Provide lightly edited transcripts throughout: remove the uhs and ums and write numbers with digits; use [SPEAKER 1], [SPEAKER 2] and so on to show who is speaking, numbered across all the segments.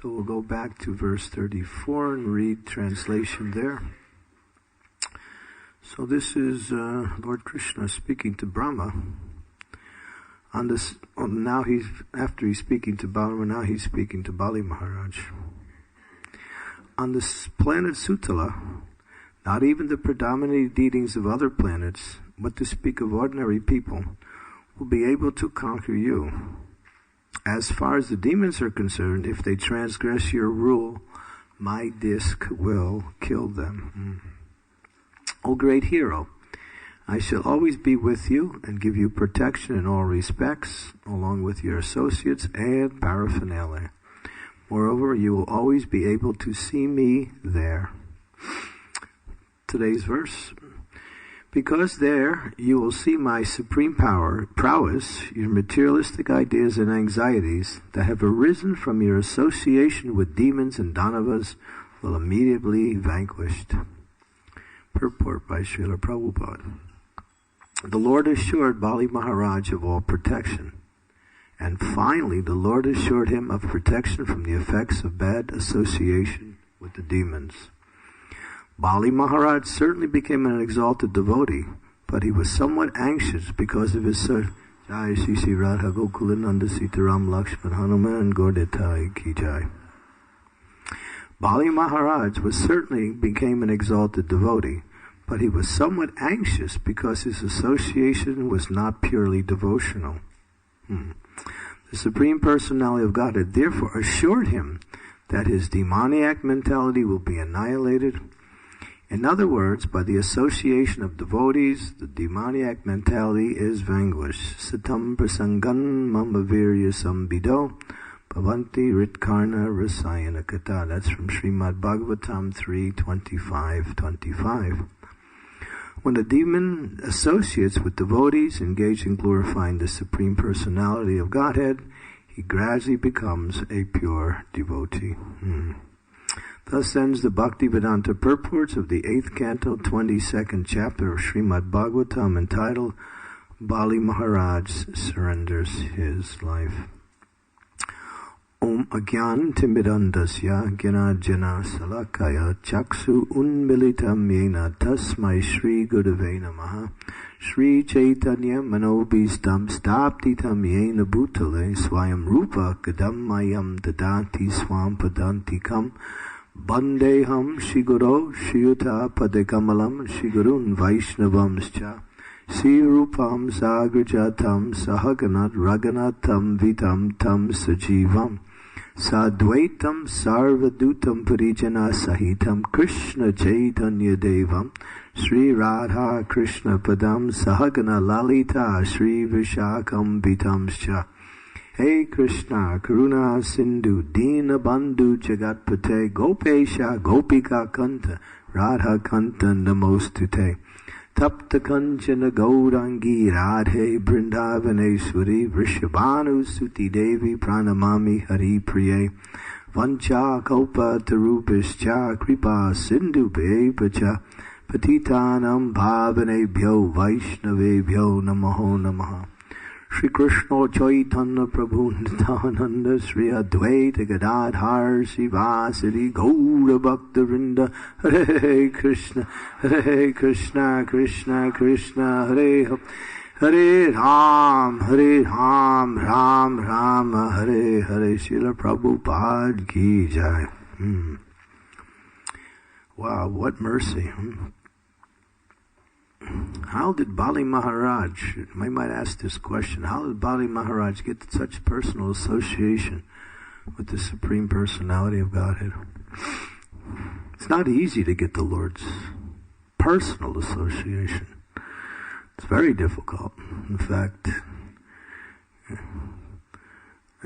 [SPEAKER 1] So we'll go back to verse 34 and read translation there. So this is Lord Krishna speaking to Brahma. After he's speaking to Balama, now he's speaking to Bali Maharaj. On this planet Sutala, not even the predominant beings of other planets, but to speak of ordinary people, will be able to conquer you. As far as the demons are concerned, if they transgress your rule, my disc will kill them. O great hero, I shall always be with you and give you protection in all respects, along with your associates and paraphernalia. Moreover, you will always be able to see me there. Today's verse. Because there you will see my supreme prowess, your materialistic ideas and anxieties that have arisen from your association with demons and Danavas will immediately be vanquished. Purport by Srila Prabhupada. The Lord assured Bali Maharaj of all protection. And finally, the Lord assured him of protection from the effects of bad association with the demons. Bali Maharaj certainly became an exalted devotee, but he was somewhat anxious because of his Jai Shri Shri Radha Gokulananda Sitaram Lakshman Hanuman Gordetai Ki Jai. Bali Maharaj certainly became an exalted devotee, but he was somewhat anxious because his association was not purely devotional. The Supreme Personality of Godhead therefore assured him that his demoniac mentality will be annihilated. In other words, by the association of devotees, the demoniac mentality is vanquished. Satam prasangan mamavirya sambido bhavanti ritkarna rasayana kata. That's from Srimad Bhagavatam 3:25-25. When a demon associates with devotees engaged in glorifying the Supreme Personality of Godhead, he gradually becomes a pure devotee. Thus ends the Bhaktivedanta purports of the 8th canto, 22nd chapter of Srimad Bhagavatam, entitled Bali Maharaj Surrenders His Life. Om Agyan Timidandasya Gyanajana Salakaya Chaksu Unmilitam Yena Tasmai Shri Gurave Namaha Shri Chaitanya Manobhistam Staptitam Yena Bhutale Swayam Rupa Kadammayam Dadati Swam Padantikam Bandeham Shiguro Shiyuta Padekamalam Shigurun Vaishnavamscha Sri Rupam Sagrajatam Sahaganat Raganatam Vitam Tam Sajivam Sadvaitam Sarvadutam Parijana Sahitam Krishna Chaitanya Devam Sri Radha Krishna Padam Sahagana Lalita Sri Vishakam Vitamscha. Hey Krishna, Karuna Sindhu, Dina Bandhu Jagatpate, Gopesha, Gopika Kanta, Radha Kanta Namostute, Tapta Kanchana Gaurangi, Radhe Brindavaneshwari, Vrishabhanu Suti Devi, Pranamami Hari Priye, Vancha Kalpa Tarupischa, Kripa Sindhu Bevacha, Patitanam Bhavanebhyo, Vaishnavebhyo, Namaho Namaha. Shri Krishna Chaitanya Prabhu Nityananda Sri Advaita Gadadhar Sivasari Gaura Bhakta Vrinda Hare Krishna Krishna Krishna Hare Hare Ram Ram Rama Hare Hare. Srila Prabhupada Ki Jai. Wow, what mercy. How did Bali Maharaj, I might ask this question, how did Bali Maharaj get such personal association with the Supreme Personality of Godhead? It's not easy to get the Lord's personal association. It's very difficult. In fact,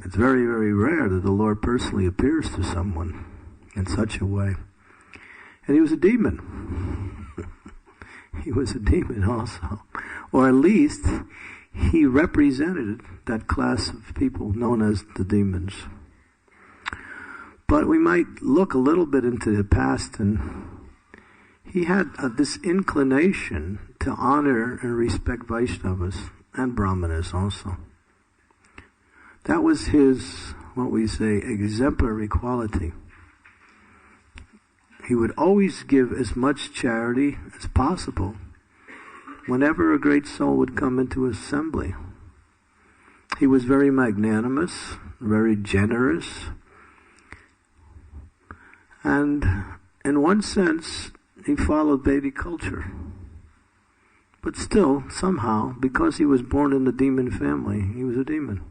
[SPEAKER 1] it's very, very rare that the Lord personally appears to someone in such a way. And he was a demon. He was a demon also. Or at least, he represented that class of people known as the demons. But we might look a little bit into the past, and he had this inclination to honor and respect Vaishnavas and Brahmanas also. That was his what we say, exemplary quality. He would always give as much charity as possible whenever a great soul would come into assembly. He was very magnanimous, very generous, and in one sense, he followed Vedic culture. But still, somehow, because he was born in the demon family, he was a demon.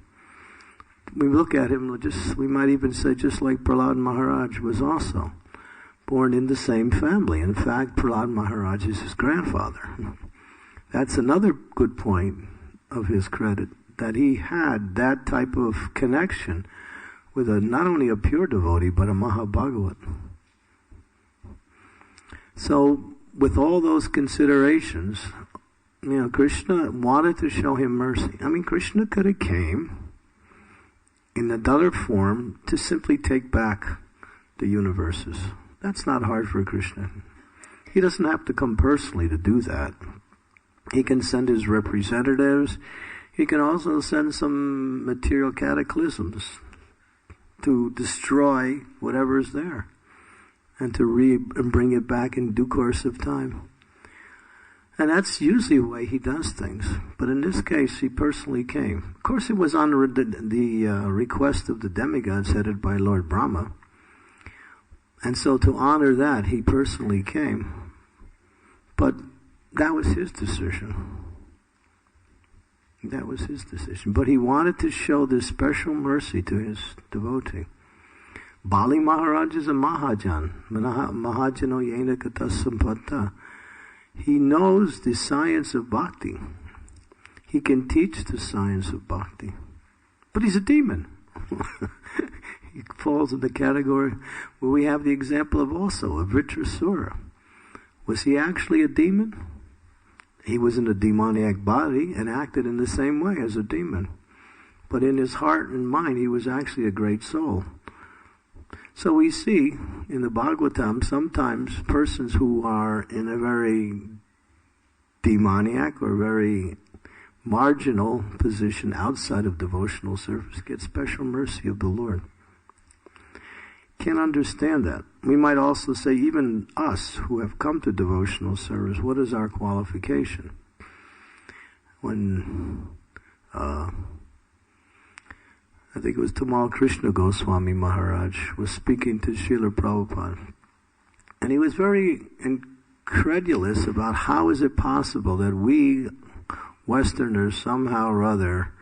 [SPEAKER 1] We look at him, we might even say just like Prahlad Maharaj was also born in the same family. In fact, Prahlad Maharaj is his grandfather. That's another good point of his credit, that he had that type of connection with not only a pure devotee, but a Mahabhagavat. So, with all those considerations, Krishna wanted to show him mercy. I mean, Krishna could have came in another form to simply take back the universes. That's not hard for Krishna. He doesn't have to come personally to do that. He can send his representatives. He can also send some material cataclysms to destroy whatever is there and to bring it back in due course of time. And that's usually the way he does things. But in this case, he personally came. Of course, it was on the request of the demigods headed by Lord Brahma. And so to honor that, he personally came. But that was his decision. That was his decision. But he wanted to show this special mercy to his devotee. Bali Maharaj is a Mahajan. Mahajano Yena Kata Sampata. He knows the science of bhakti. He can teach the science of bhakti. But he's a demon. He falls in the category where we have the example of also a Vritrasura. Was he actually a demon? He was in a demoniac body and acted in the same way as a demon. But in his heart and mind, he was actually a great soul. So we see in the Bhagavatam sometimes persons who are in a very demoniac or very marginal position outside of devotional service get special mercy of the Lord. Can't understand that. We might also say even us who have come to devotional service, what is our qualification? When I think it was Tamal Krishna Goswami Maharaj was speaking to Srila Prabhupada. And he was very incredulous about how is it possible that we Westerners somehow or other,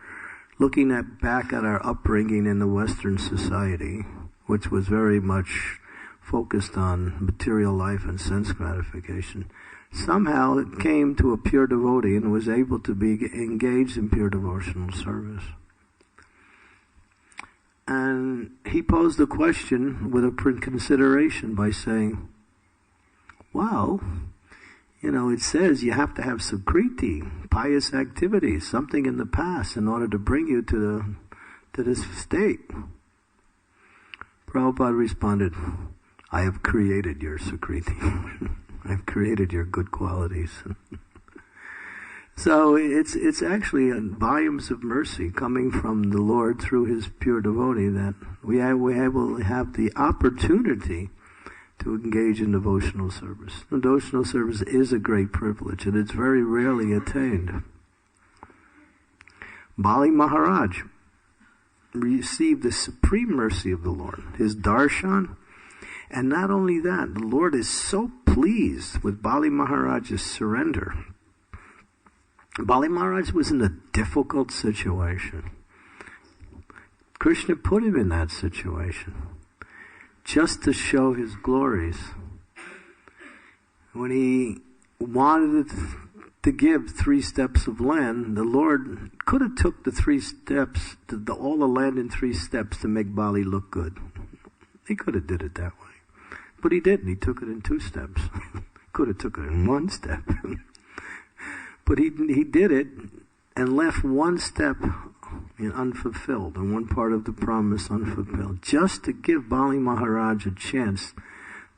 [SPEAKER 1] looking back at our upbringing in the Western society, which was very much focused on material life and sense gratification, somehow it came to a pure devotee and was able to be engaged in pure devotional service. And he posed the question with a consideration by saying, well, it says you have to have sukriti, pious activities, something in the past in order to bring you to this state. Prabhupada responded, I have created your sukriti. I have created your good qualities. So it's actually volumes of mercy coming from the Lord through his pure devotee that we have the opportunity to engage in devotional service. Devotional service is a great privilege and it's very rarely attained. Bali Maharaj received the supreme mercy of the Lord, his darshan. And not only that, the Lord is so pleased with Bali Maharaj's surrender. Bali Maharaj was in a difficult situation. Krishna put him in that situation just to show his glories. When he wanted to give 3 steps of land, the Lord could have took the 3 steps, all the land in 3 steps to make Bali look good. He could have did it that way. But he didn't. He took it in 2 steps. Could have took it in 1 step. But he did it and left 1 step unfulfilled and 1 part of the promise unfulfilled, just to give Bali Maharaj a chance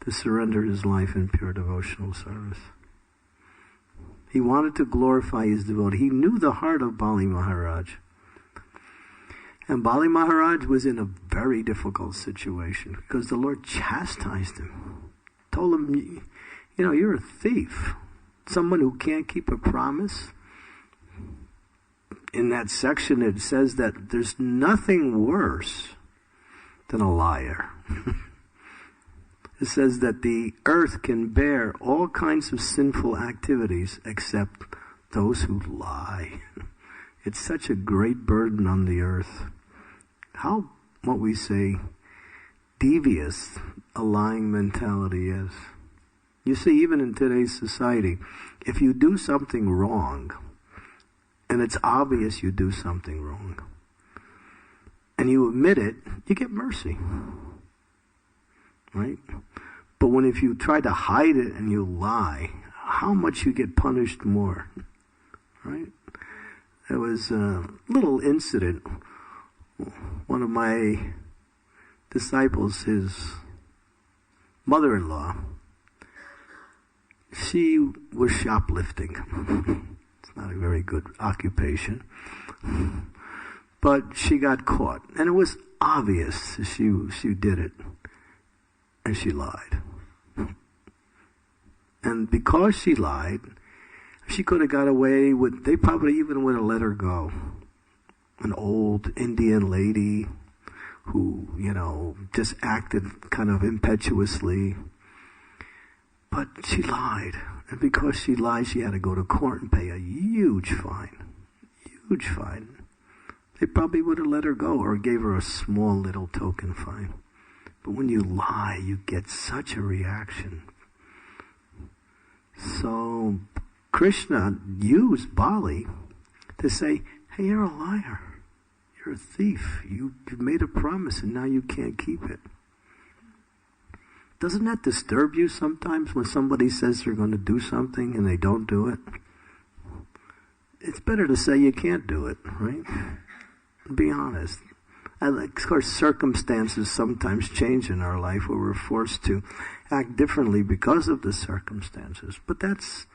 [SPEAKER 1] to surrender his life in pure devotional service. He wanted to glorify his devotee. He knew the heart of Bali Maharaj. And Bali Maharaj was in a very difficult situation because the Lord chastised him. Told him, you're a thief. Someone who can't keep a promise. In that section it says that there's nothing worse than a liar. It says that the earth can bear all kinds of sinful activities except those who lie. It's such a great burden on the earth. How, what we say, devious a lying mentality is. You see, even in today's society, if you do something wrong, and it's obvious you do something wrong, and you admit it, you get mercy. Right? But if you try to hide it and you lie, how much you get punished more. Right? There was a little incident. One of my disciples, his mother-in-law, she was shoplifting. It's not a very good occupation. But she got caught. And it was obvious she did it. And she lied. And because she lied, she could have got away with, they probably even would have let her go. An old Indian lady who, just acted kind of impetuously. But she lied. And because she lied, she had to go to court and pay a huge fine. Huge fine. They probably would have let her go or gave her a small little token fine. But when you lie, you get such a reaction. So Krishna used Bali to say, hey, you're a liar. You're a thief. You've made a promise and now you can't keep it. Doesn't that disturb you sometimes when somebody says they're going to do something and they don't do it? It's better to say you can't do it, right? Be honest. And of course, circumstances sometimes change in our life where we're forced to act differently because of the circumstances. But that's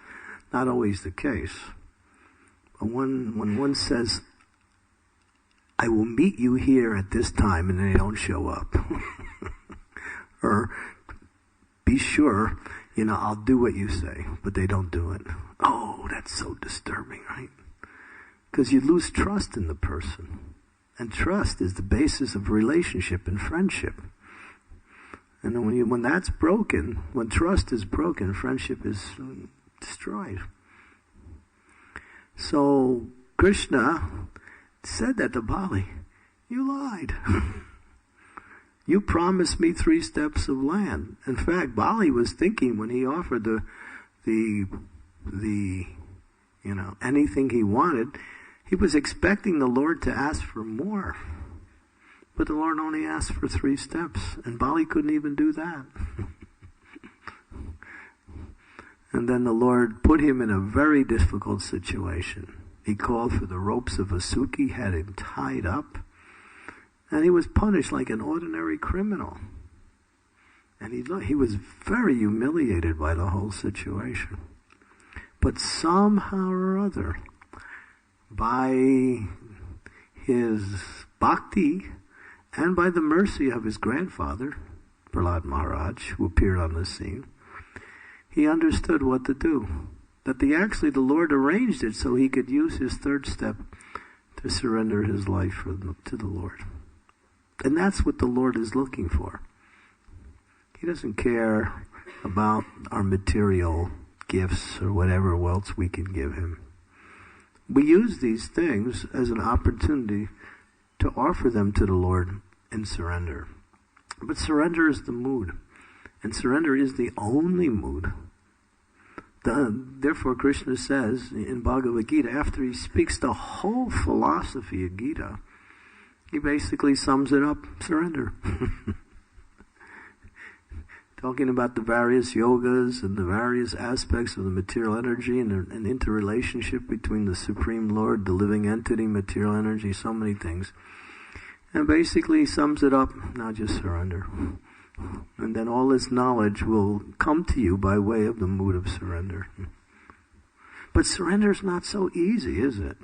[SPEAKER 1] not always the case. When one says, I will meet you here at this time, and they don't show up. Or, be sure, I'll do what you say, but they don't do it. Oh, that's so disturbing, right? Because you lose trust in the person. And trust is the basis of relationship and friendship. And when that's broken, when trust is broken, friendship is destroyed. So Krishna said that to Bali. You lied. You promised me 3 steps of land. In fact, Bali was thinking when he offered the anything he wanted, he was expecting the Lord to ask for more. But the Lord only asked for 3 steps, and Bali couldn't even do that. And then the Lord put him in a very difficult situation. He called for the ropes of Vasuki, had him tied up, and he was punished like an ordinary criminal. And he was very humiliated by the whole situation. But somehow or other, by his bhakti and by the mercy of his grandfather, Prahlad Maharaj, who appeared on the scene, he understood what to do. That the Lord arranged it so he could use his 3rd step to surrender his life to the Lord. And that's what the Lord is looking for. He doesn't care about our material gifts or whatever else we can give him. We use these things as an opportunity to offer them to the Lord in surrender. But surrender is the mood. And surrender is the only mood. Therefore, Krishna says in Bhagavad Gita, after he speaks the whole philosophy of Gita, he basically sums it up, surrender. Talking about the various yogas and the various aspects of the material energy and an interrelationship between the Supreme Lord, the living entity, material energy, so many things. And basically sums it up, now just surrender. And then all this knowledge will come to you by way of the mood of surrender. But surrender is not so easy, is it?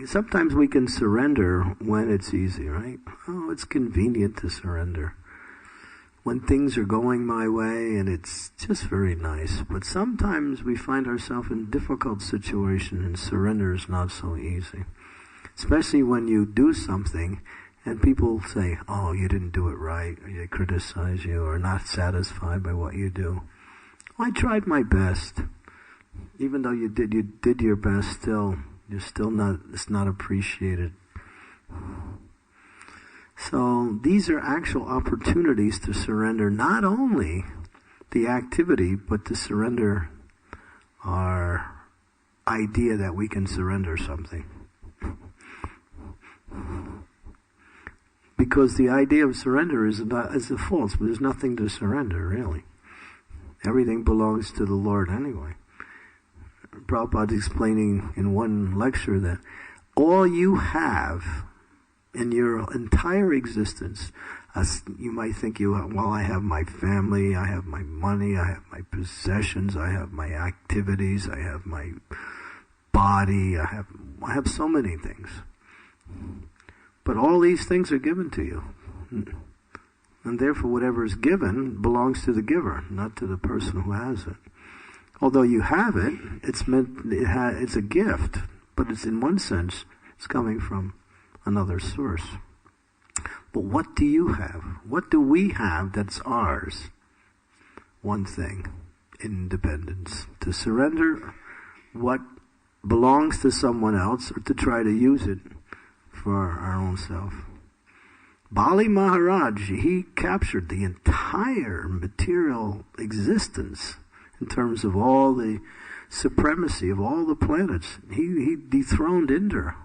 [SPEAKER 1] Sometimes we can surrender when it's easy, right? Oh, it's convenient to surrender. When things are going my way and it's just very nice. But sometimes we find ourselves in a difficult situation and surrender is not so easy. Especially when you do something and people say, oh, you didn't do it right, or they criticize you, or not satisfied by what you do. Well, I tried my best. Even though you did your best, it's not appreciated. So these are actual opportunities to surrender not only the activity, but to surrender our idea that we can surrender something. Because the idea of surrender is a false. There's nothing to surrender, really. Everything belongs to the Lord anyway. Prabhupada's explaining in one lecture that all you have in your entire existence, you might think I have my family, I have my money, I have my possessions, I have my activities, I have my body, I have so many things. But all these things are given to you. And therefore whatever is given belongs to the giver, not to the person who has it. Although you have it, it's a gift, but it's in one sense, it's coming from another source. But what do you have? What do we have that's ours? One thing, independence. To surrender what belongs to someone else or to try to use it for our own self. Bali Maharaj, he captured the entire material existence in terms of all the supremacy of all the planets. He dethroned Indra.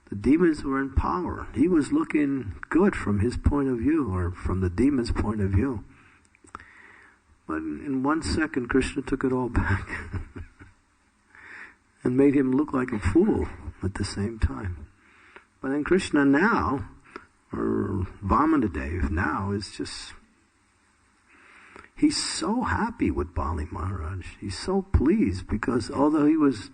[SPEAKER 1] The demons were in power. He was looking good from his point of view, or from the demons' point of view. But in 1 second, Krishna took it all back and made him look like a fool at the same time. But then Krishna now, or Vamanadev now, is just, he's so happy with Bali Maharaj. He's so pleased because although he was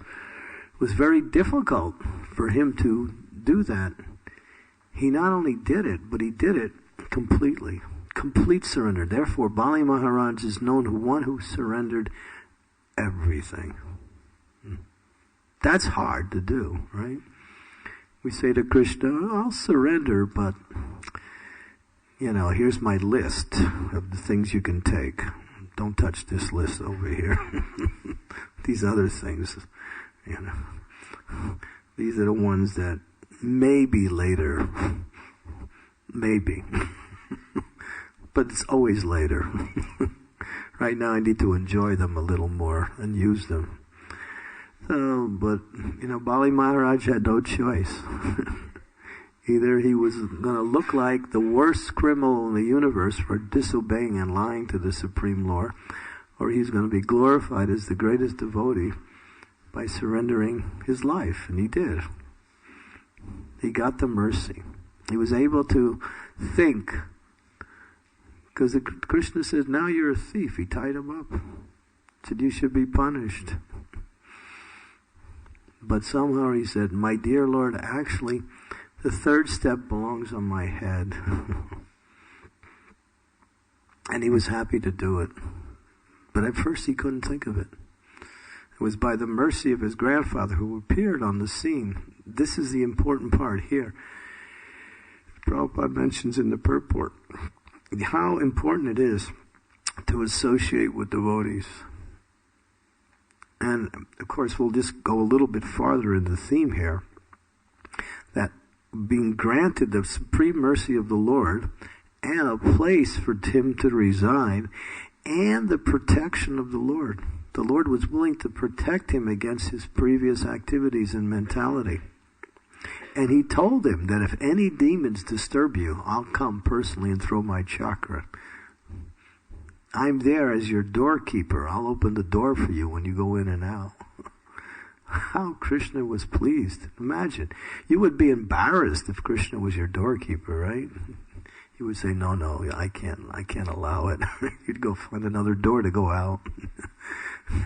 [SPEAKER 1] very difficult for him to do that, he not only did it, but he did it completely. Complete surrender. Therefore, Bali Maharaj is known as one who surrendered everything. That's hard to do, right? We say to Krishna, I'll surrender, but, here's my list of the things you can take. Don't touch this list over here. These other things, these are the ones that maybe later, maybe. But it's always later. Right now I need to enjoy them a little more and use them. So, but, Bali Maharaj had no choice. Either he was going to look like the worst criminal in the universe for disobeying and lying to the Supreme Lord, or he's going to be glorified as the greatest devotee by surrendering his life. And he did. He got the mercy. He was able to think, because Krishna says, now you're a thief. He tied him up. Said, you should be punished. But somehow he said, my dear Lord, actually, the third step belongs on my head. And he was happy to do it. But at first he couldn't think of it. It was by the mercy of his grandfather who appeared on the scene. This is the important part here. Prabhupada mentions in the purport how important it is to associate with devotees. And, of course, we'll just go a little bit farther in the theme here, that being granted the supreme mercy of the Lord and a place for him to reside and the protection of the Lord. The Lord was willing to protect him against his previous activities and mentality. And he told him that if any demons disturb you, I'll come personally and throw my chakra. I'm there as your doorkeeper. I'll open the door for you when you go in and out. How Krishna was pleased. Imagine. You would be embarrassed if Krishna was your doorkeeper, right? He would say, no, I can't allow it. You'd go find another door to go out.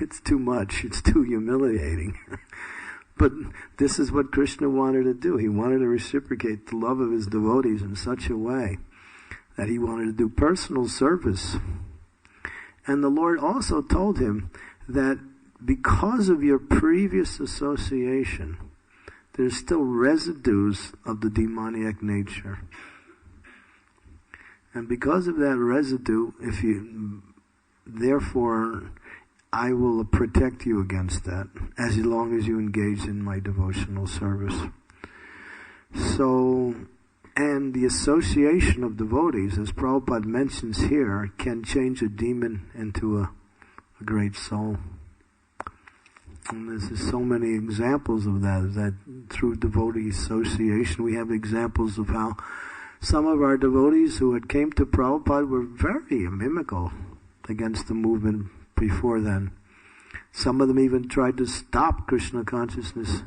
[SPEAKER 1] It's too much. It's too humiliating. But this is what Krishna wanted to do. He wanted to reciprocate the love of his devotees in such a way that he wanted to do personal service. And the Lord also told him that because of your previous association, there's still residues of the demoniac nature. And because of that residue, therefore, I will protect you against that as long as you engage in my devotional service. So, and the association of devotees, as Prabhupada mentions here, can change a demon into a great soul. And there's so many examples of that through devotee association. We have examples of how some of our devotees who had came to Prabhupada were very inimical against the movement before then. Some of them even tried to stop Krishna consciousness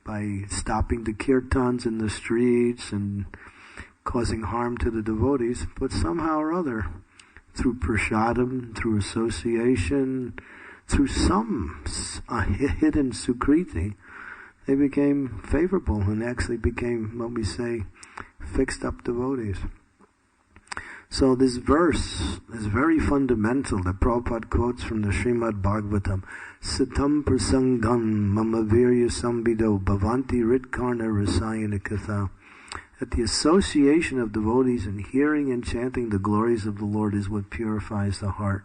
[SPEAKER 1] by stopping the kirtans in the streets and causing harm to the devotees. But somehow or other, through prasadam, through association, through some hidden sukriti, they became favorable and actually became, what we say, fixed up devotees. So this verse is very fundamental that Prabhupada quotes from the Srimad Bhagavatam. Satam prasangam mama virya sambido bhavanti ritkarna rasayana katha. That the association of devotees in hearing and chanting the glories of the Lord is what purifies the heart.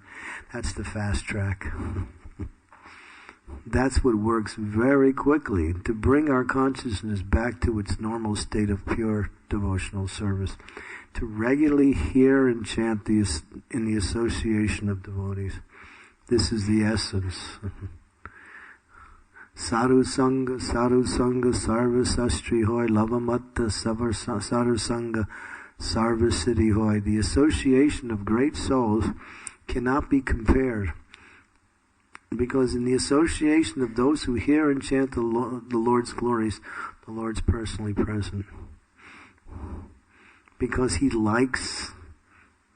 [SPEAKER 1] That's the fast track. That's what works very quickly to bring our consciousness back to its normal state of pure devotional service. To regularly hear and chant in the association of devotees. This is the essence. Sadhu Sangha, Sarva Sastri Hoy, Lavamatta, Sadhu Sangha, Sarva Siddhi Hoy. The association of great souls cannot be compared. Because in the association of those who hear and chant the Lord's glories, the Lord's personally present. Because he likes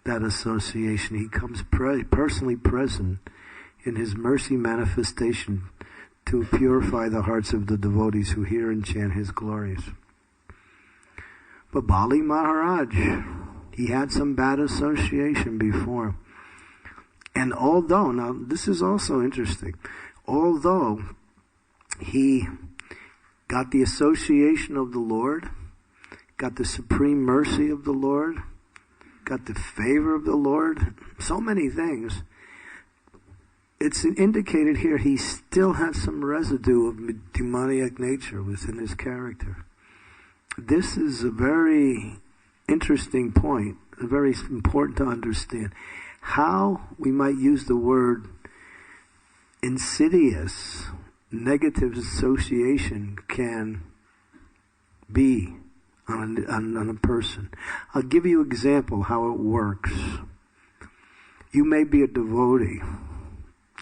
[SPEAKER 1] that association. He comes personally present in his mercy manifestation to purify the hearts of the devotees who hear and chant his glories. But Bali Maharaj, he had some bad association before. And although, now this is also interesting, although he got the association of the Lord, got the supreme mercy of the Lord, got the favor of the Lord, so many things, it's indicated here he still has some residue of demoniac nature within his character. This is a very interesting point, very important to understand. How we might use the word insidious, negative association can be on a person. I'll give you an example how it works. You may be a devotee,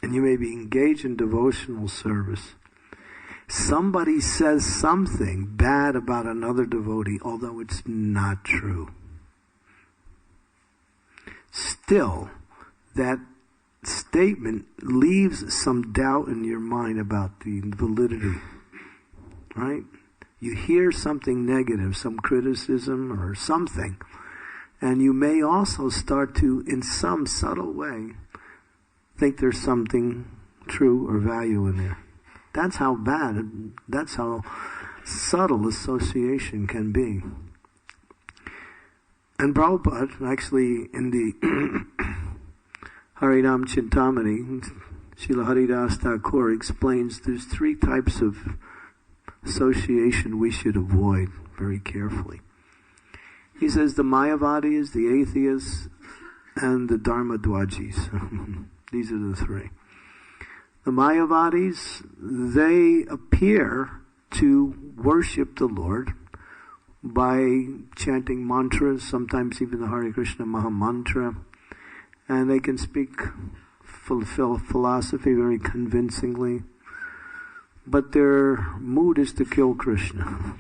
[SPEAKER 1] and you may be engaged in devotional service. Somebody says something bad about another devotee, although it's not true. Still, that statement leaves some doubt in your mind about the validity, right? You hear something negative, some criticism or something, and you may also start to, in some subtle way, think there's something true or value in there. That's how bad, that's how subtle association can be. And Prabhupada, actually, in the Harinam Chintamani, Srila Haridas Thakur explains there's three types of association we should avoid very carefully. He says the Mayavadis, the atheists, and the Dharmadwajis. These are the three. The Mayavadis, they appear to worship the Lord by chanting mantras, sometimes even the Hare Krishna Maha Mantra, and they can speak philosophy very convincingly, but their mood is to kill Krishna,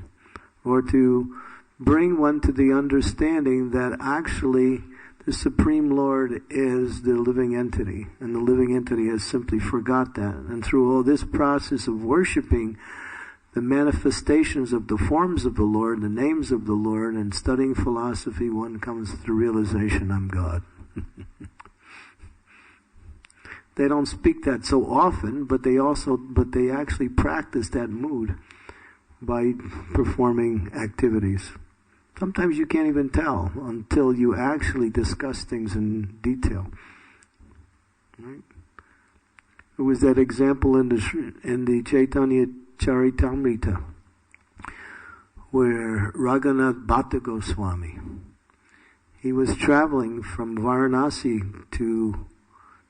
[SPEAKER 1] or to bring one to the understanding that actually the Supreme Lord is the living entity, and the living entity has simply forgot that. And through all this process of worshiping the manifestations of the forms of the Lord, the names of the Lord, and studying philosophy, one comes to the realization, I'm God. They don't speak that so often, but they actually practice that mood by performing activities. Sometimes you can't even tell until you actually discuss things in detail. Right? It was that example in the Chaitanya Charitamrita, where Raghunath Bhatta Goswami, he was traveling from Varanasi to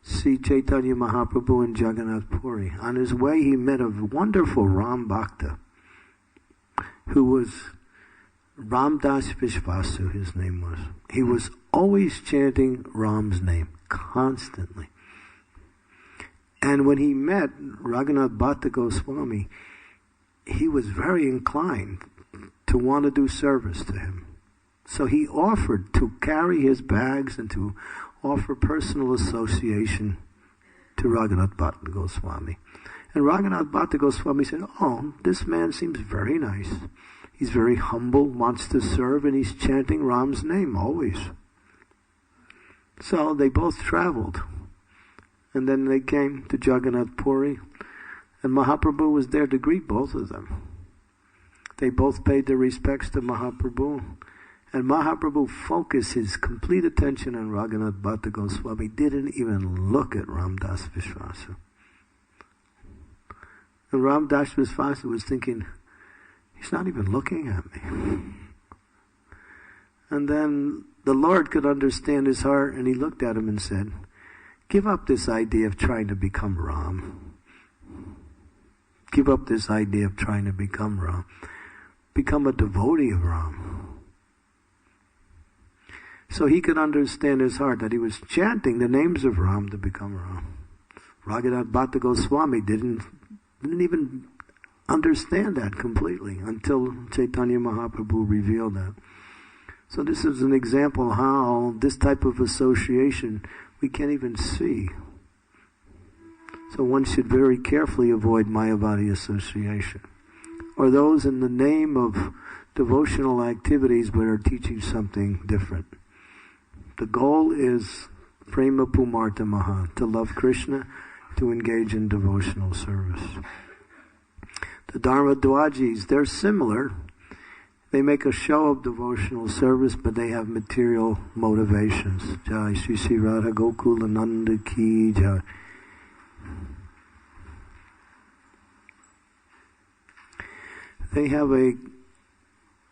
[SPEAKER 1] see Chaitanya Mahaprabhu in Jagannath Puri. On his way, he met a wonderful Ram Bhakta, who was Ramdas Vishvasu, his name was. He was always chanting Ram's name, constantly. And when he met Raghunath Bhatta Goswami, he was very inclined to want to do service to him. So he offered to carry his bags and to offer personal association to Raghunath Bhatta Goswami. And Raghunath Bhatta Goswami said, oh, this man seems very nice. He's very humble, wants to serve, and he's chanting Ram's name always. So they both traveled. And then they came to Jagannath Puri, and Mahaprabhu was there to greet both of them. They both paid their respects to Mahaprabhu, and Mahaprabhu focused his complete attention on Raghunath Bhatta Goswami, didn't even look at Ramdas Vishvasu. And Ramdas Vishvasu was thinking, he's not even looking at me. And then the Lord could understand his heart, and he looked at him and said, give up this idea of trying to become Ram. Give up this idea of trying to become Ram. Become a devotee of Ram. So he could understand his heart that he was chanting the names of Ram to become Ram. Raghunath Bhatta Goswami didn't even understand that completely until Chaitanya Mahaprabhu revealed that. So this is an example how this type of association we can't even see. So one should very carefully avoid Mayavadi association, or those in the name of devotional activities but are teaching something different. The goal is Prema Pumarta Maha, to love Krishna, to engage in devotional service. The Dharma Dwajis, they're similar. They make a show of devotional service, but they have material motivations. Jai Shri Shri Radha Gokulananda Ki Jai.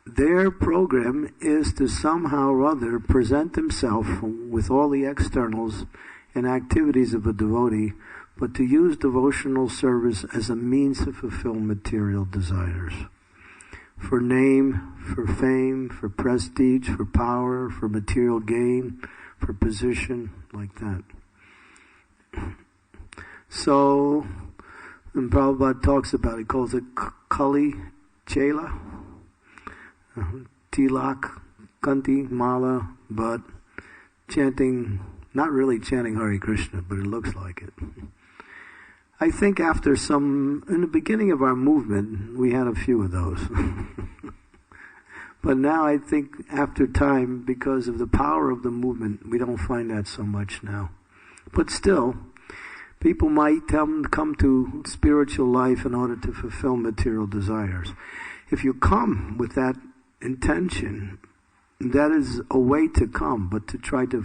[SPEAKER 1] Their program is to somehow or other present themselves with all the externals and activities of a devotee, but to use devotional service as a means to fulfill material desires. For name, for fame, for prestige, for power, for material gain, for position, like that. So, and Prabhupada talks about it, he calls it Kali Chela, Tilak, Kanti, Mala, but chanting, not really chanting Hare Krishna, but it looks like it. I think in the beginning of our movement, we had a few of those. But now I think after time, because of the power of the movement, we don't find that so much now. But still, people might come to spiritual life in order to fulfill material desires. If you come with that intention, that is a way to come, but to try to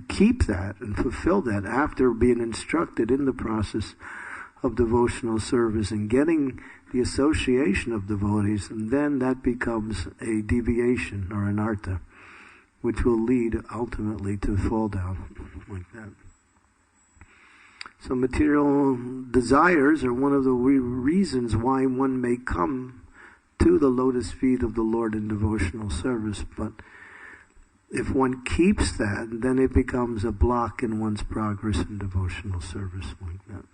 [SPEAKER 1] keep that and fulfill that after being instructed in the process of devotional service and getting the association of devotees, and then that becomes a deviation or an artha, which will lead ultimately to fall down like that. So material desires are one of the reasons why one may come to the lotus feet of the Lord in devotional service, but if one keeps that, then it becomes a block in one's progress in devotional service like that.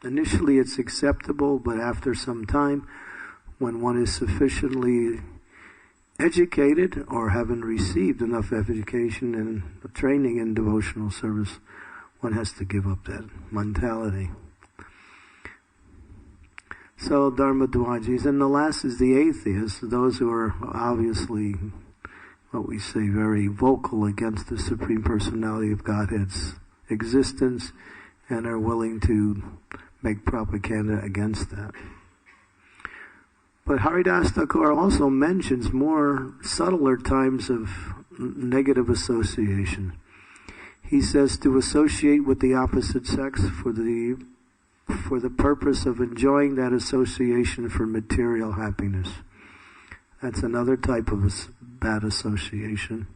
[SPEAKER 1] Initially it's acceptable, but after some time, when one is sufficiently educated or having received enough education and training in devotional service, one has to give up that mentality. So Dharmadwajis. And the last is the atheists, those who are obviously, what we say, very vocal against the Supreme Personality of Godhead's existence and are willing to make propaganda against that. But Haridas Thakur also mentions more subtler times of negative association. He says to associate with the opposite sex for the purpose of enjoying that association for material happiness. That's another type of bad association.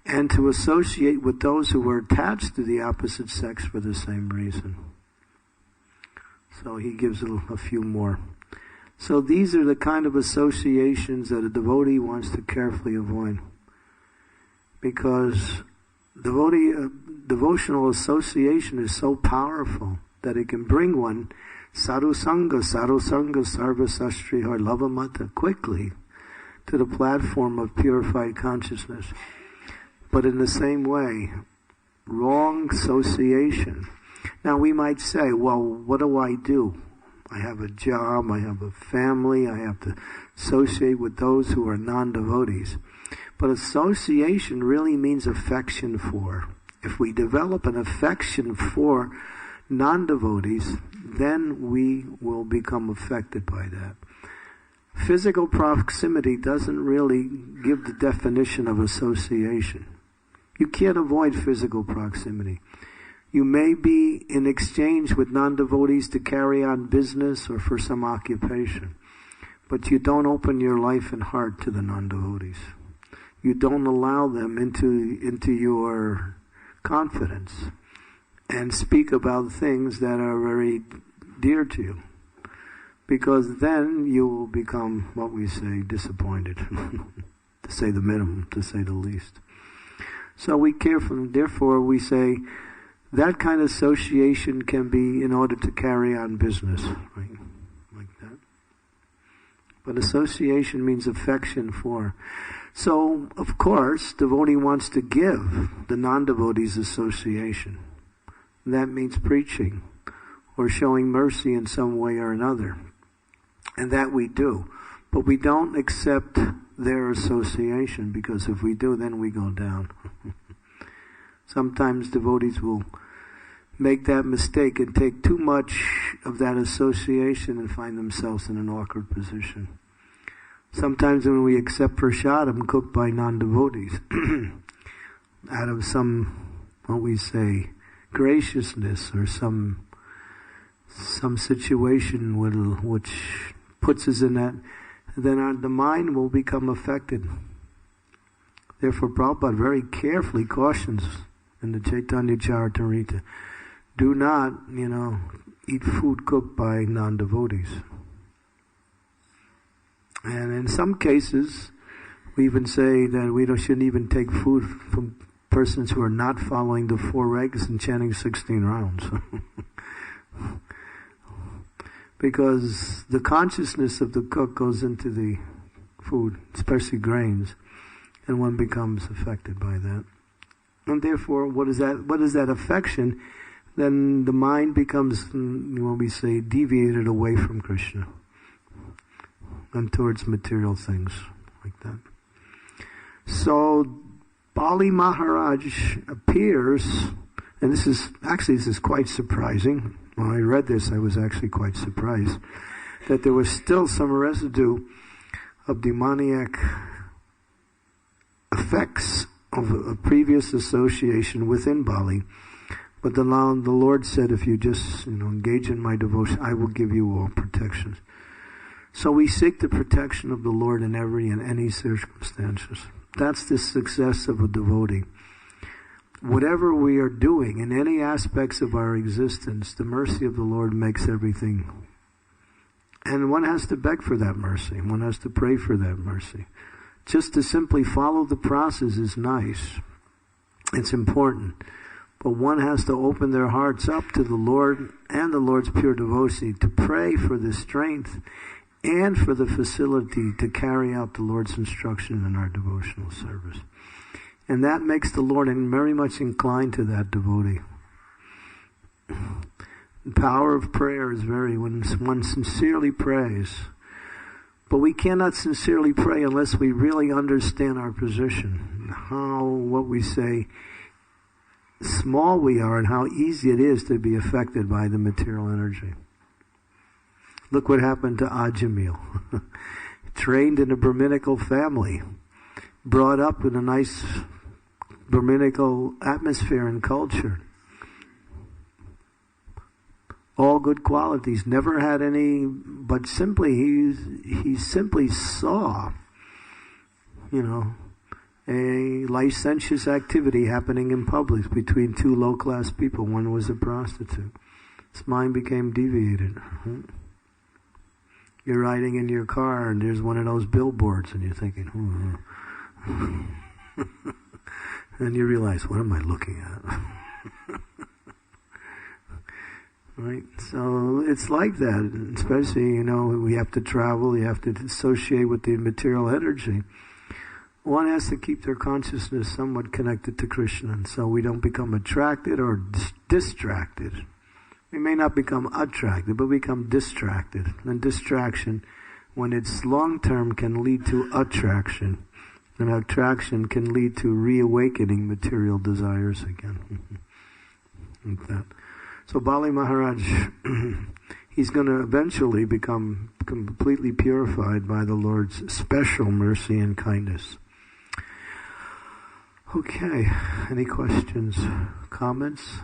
[SPEAKER 1] And to associate with those who are attached to the opposite sex for the same reason. So he gives a few more. So these are the kind of associations that a devotee wants to carefully avoid. Because devotional association is so powerful that it can bring one sarvasastri har lavamata quickly to the platform of purified consciousness. But in the same way, wrong association. Now we might say, well, what do? I have a job, I have a family, I have to associate with those who are non-devotees. But association really means affection for. If we develop an affection for non-devotees, then we will become affected by that. Physical proximity doesn't really give the definition of association. You can't avoid physical proximity. You may be in exchange with non-devotees to carry on business or for some occupation, but you don't open your life and heart to the non-devotees. You don't allow them into your confidence and speak about things that are very dear to you. Because then you will become, what we say, disappointed. To say the minimum, to say the least. So we carefully, therefore we say, that kind of association can be in order to carry on business, right? Like that. But association means affection for. So, of course, devotee wants to give the non-devotees association. That means preaching or showing mercy in some way or another. And that we do. But we don't accept their association, because if we do, then we go down. Sometimes devotees will make that mistake and take too much of that association and find themselves in an awkward position. Sometimes when we accept prasadam cooked by non-devotees, out of some, what we say, graciousness or some situation which puts us in that, then the mind will become affected. Therefore, Prabhupada very carefully cautions in the Chaitanya Charitamrita, do not, eat food cooked by non-devotees. And in some cases, we even say that we shouldn't even take food from persons who are not following the 4 regs and chanting 16 rounds. Because the consciousness of the cook goes into the food, especially grains, and one becomes affected by that. And therefore, what is that affection? Then the mind becomes, what we say, deviated away from Krishna and towards material things, like that. So, Bali Maharaj appears, and this is quite surprising. When I read this, I was actually quite surprised that there was still some residue of demoniac effects of a previous association within Bali. But the Lord said, if you just engage in my devotion, I will give you all protections. So we seek the protection of the Lord in any circumstances. That's the success of a devotee. Whatever we are doing in any aspects of our existence, the mercy of the Lord makes everything. And one has to beg for that mercy. One has to pray for that mercy. Just to simply follow the process is nice. It's important. But one has to open their hearts up to the Lord and the Lord's pure devotee to pray for the strength and for the facility to carry out the Lord's instruction in our devotional service. And that makes the Lord very much inclined to that devotee. The power of prayer is when one sincerely prays. But we cannot sincerely pray unless we really understand our position. What we say, small we are, and how easy it is to be affected by the material energy. Look what happened to Ajamil. Trained in a Brahminical family, brought up in a nice Brahminical atmosphere and culture. All good qualities, never had any, but simply he simply saw, a licentious activity happening in public between two low-class people. One was a prostitute. His mind became deviated. You're riding in your car and there's one of those billboards and you're thinking, and you realize, what am I looking at? Right? So it's like that, especially, we have to travel, you have to associate with the material energy. One has to keep their consciousness somewhat connected to Krishna, and so we don't become attracted or distracted. We may not become attracted, but become distracted. And distraction, when it's long-term, can lead to attraction. And attraction can lead to reawakening material desires again. Like that. So Bali Maharaj, he's going to eventually become completely purified by the Lord's special mercy and kindness. Okay, any questions, comments?